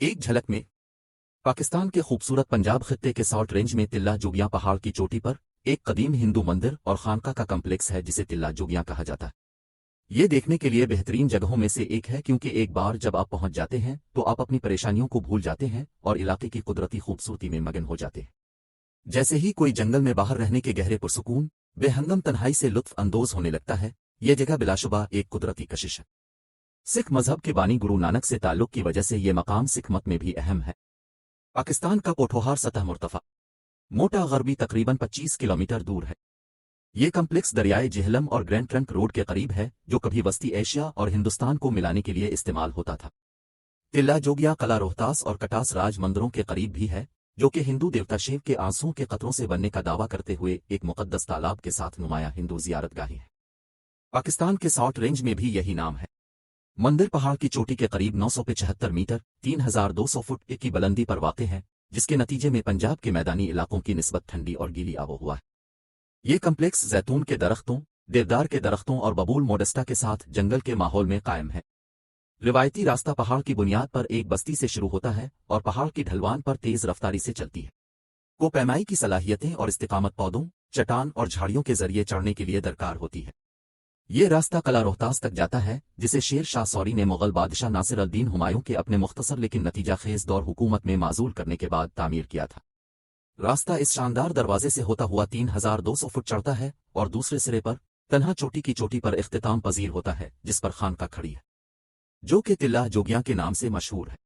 एक झलक में पाकिस्तान के खूबसूरत पंजाब खित्ते के सॉल्ट रेंज में तिल्ला जोगियां पहाड़ की चोटी पर एक कदीम हिंदू मंदिर और खानका का कम्प्लेक्स है जिसे तिल्ला जोगियां कहा जाता है। ये देखने के लिए बेहतरीन जगहों में से एक है क्योंकि एक बार जब आप पहुंच जाते हैं तो आप अपनी परेशानियों को भूल जाते हैं और इलाके की कुदरती खूबसूरती में मगन हो जाते हैं। जैसे ही कोई जंगल में बाहर रहने के गहरे पुरसुकून बेहंगम तन्हाई से लुत्फ अंदोज होने लगता है। यह जगह बिलाशुबा एक कुदरती कशिश है। सिख मजहब के बानी गुरु नानक से ताल्लुक की वजह से यह मकाम सिख मत में भी अहम है। पाकिस्तान का पोठोहार सतह मुर्तफा मोटा गरबी तकरीबन 25 किलोमीटर दूर है। ये कम्प्लेक्स दरियाए जेहलम और ग्रैंड ट्रंक रोड के करीब है जो कभी वस्ती एशिया और हिंदुस्तान को मिलाने के लिए इस्तेमाल होता था। तिल्ला जोगियां कला रोहतास और कटास राज मंदिरों के करीब भी है जो कि हिंदू देवता शिव के आंसुओं के कतरों से बनने का दावा करते हुए एक मुकद्दस तालाब के साथ नुमाया हिंदू जियारतगाहें है। पाकिस्तान के सॉल्ट रेंज में भी यही नाम है। मंदिर पहाड़ की चोटी के करीब 975 मीटर 3200 फुट की बुलंदी पर वाक़ है, जिसके नतीजे में पंजाब के मैदानी इलाकों की निस्बत ठंडी और गीली आबोहवा है। ये कम्प्लेक्स जैतून के दरख्तों, देवदार के दरख्तों और बबूल मोडेस्टा के साथ जंगल के माहौल में कायम है। रिवायती रास्ता पहाड़ की बुनियाद पर एक बस्ती से शुरू होता है और पहाड़ की ढलवान पर तेज रफ्तारी से चलती है। को पैमाई की सलाहियतें और इस्तिकामत पौधों, चट्टान और झाड़ियों के जरिए चढ़ने के लिए दरकार होती है। ये रास्ता कला रोहतास तक जाता है जिसे शेर शाह सौरी ने मुगल बादशाह नासिर अल-दीन हुमायूं के अपने मुख्तसर लेकिन नतीजा खेज दौर हुकूमत में माजूल करने के बाद तामीर किया था। रास्ता इस शानदार दरवाजे से होता हुआ 3200 फुट चढ़ता है और दूसरे सिरे पर तन्हा चोटी की चोटी पर इख्तिताम पजीर होता है जिस पर खानका खड़ी है जो कि तिल्ला जोगियां के नाम से मशहूर है।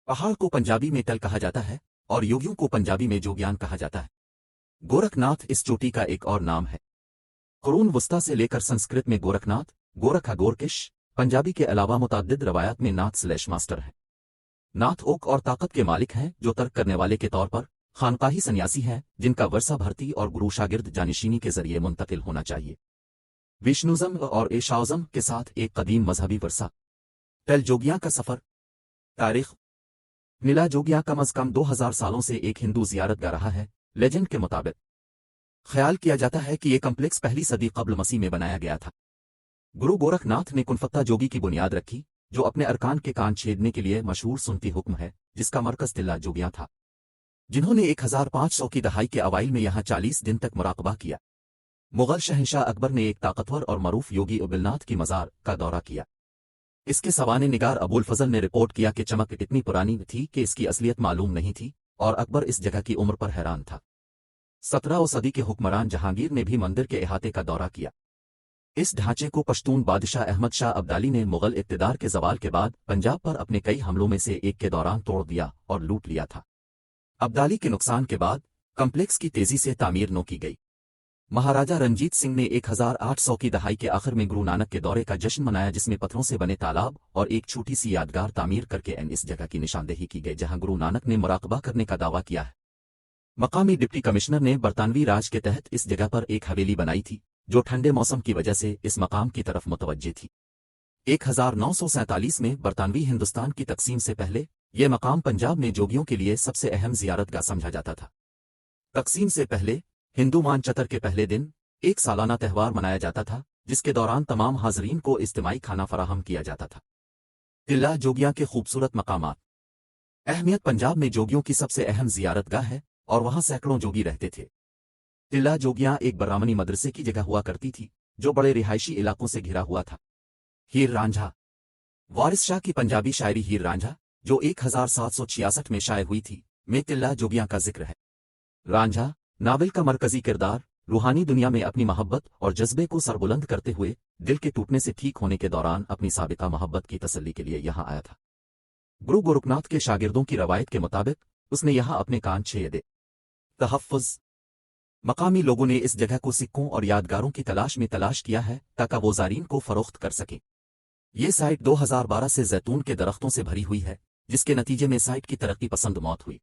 पहाड़ को पंजाबी में तल कहा जाता है और योगियों को पंजाबी में जोगियान कहा जाता है। गोरखनाथ इस चोटी का एक और नाम है। कुरून वस्ता से लेकर संस्कृत में गोरखनाथ, गोरखा गोरकिश, पंजाबी के अलावा मुताद्दिद रवायात में नाथ/मास्टर है। नाथ ओक और ताकत के मालिक हैं जो तर्क करने वाले के तौर पर खानकाही सन्यासी हैं जिनका वर्षा भर्ती और गुरु शागिर्द जानिशीनी के जरिए मुंतकिल होना चाहिए। विष्णुज़म और एशाओज़म के साथ एक कदीम मजहबी वर्षा। तिल्ला जोगियां का सफर। तारीख। तिल्ला जोगियां कम अज कम 2000 सालों से एक हिंदू जियारतगाह रहा है। लेजेंड के मुताबिक ख्याल किया जाता है कि यह कम्प्लेक्स पहली सदी कब्ल मसीह में बनाया गया था। गुरु गोरखनाथ ने कुनफत्ता जोगी की बुनियाद रखी जो अपने अरकान के कान छेदने के लिए मशहूर सुन्नती हुक्म है जिसका मरकज तिल्ला जोगियां था, जिन्होंने 1500 की दहाई के अवाइल में यहां 40 दिन तक मुराकबा किया। मुगल शहंशाह अकबर ने एक ताकतवर और मरूफ योगी उबिलनाथ की मज़ार का दौरा किया। इसके सवाने निगार अबुल फजल ने रिपोर्ट किया कि चमक इतनी पुरानी थी कि इसकी असलियत मालूम नहीं थी और अकबर इस जगह की उम्र पर हैरान था। 17वीं सदी के हुक्मरान जहांगीर ने भी मंदिर के इहाते का दौरा किया। इस ढांचे को पश्तून बादशाह अहमद शाह अब्दाली ने मुगल इक़्तिदार के ज़वाल के बाद पंजाब पर अपने कई हमलों में से एक के दौरान तोड़ दिया और लूट लिया था। अब्दाली के नुकसान के बाद कम्प्लेक्स की तेजी से तामीर न की गई। महाराजा रंजीत सिंह ने 1800 की दहाई के आखिर में गुरु नानक के दौरे का जश्न मनाया जिसमें पत्थरों से बने तालाब और एक छोटी सी यादगार तामीर करके इस जगह की निशानदेही की गई जहां गुरु नानक ने मुराकबा करने का दावा किया है। मकामी डिप्टी कमिश्नर ने बरतानवी राज के तहत इस जगह पर एक हवेली बनाई थी जो ठंडे मौसम की वजह से इस मकाम की तरफ मुतवज्जे थी। 1947 में बरतानवी हिंदुस्तान की तकसीम से पहले यह मकाम पंजाब में जोगियों के लिए सबसे अहम जियारतगाह समझा जाता था। तकसीम से पहले हिंदू मानचतर के पहले दिन एक सालाना त्यौहार मनाया जाता था जिसके दौरान तमाम हाजरीन को इज्तिमाई खाना फराहम किया जाता था। तिल्ला जोगियां के खूबसूरत मकामात। अहमियत। पंजाब में जोगियों की सबसे अहम जियारतगाह है और वहां सैकड़ों जोगी रहते थे। तिल्ला जोगियां एक बरामनी मदरसे की जगह हुआ करती थी जो बड़े रिहायशी इलाकों से घिरा हुआ था। हीर रांझा। वारिस शाह की पंजाबी शायरी हीर रांझा जो 1766 में शाये हुई थी में तिल्ला जोगियां का जिक्र है। रांझा नावल का मरकजी किरदार रूहानी दुनिया में अपनी मोहब्बत और जज्बे को सरबुलंद करते हुए दिल के टूटने से ठीक होने के दौरान अपनी साबिका मोहब्बत की तसल्ली के लिए यहां आया था। गुरु गोरखनाथ के शागिर्दों की रवायत के मुताबिक उसने यहां अपने कान छेदे। तहफ़्फ़ुज़। मकामी लोगों ने इस जगह को सिक्कों और यादगारों की तलाश में तलाश किया है ताकि वो ज़ारीन को फरोख्त कर सकें। ये साइट 2012 से जैतून के दरख्तों से भरी हुई है जिसके नतीजे में साइट की तरक्की पसंद मौत हुई।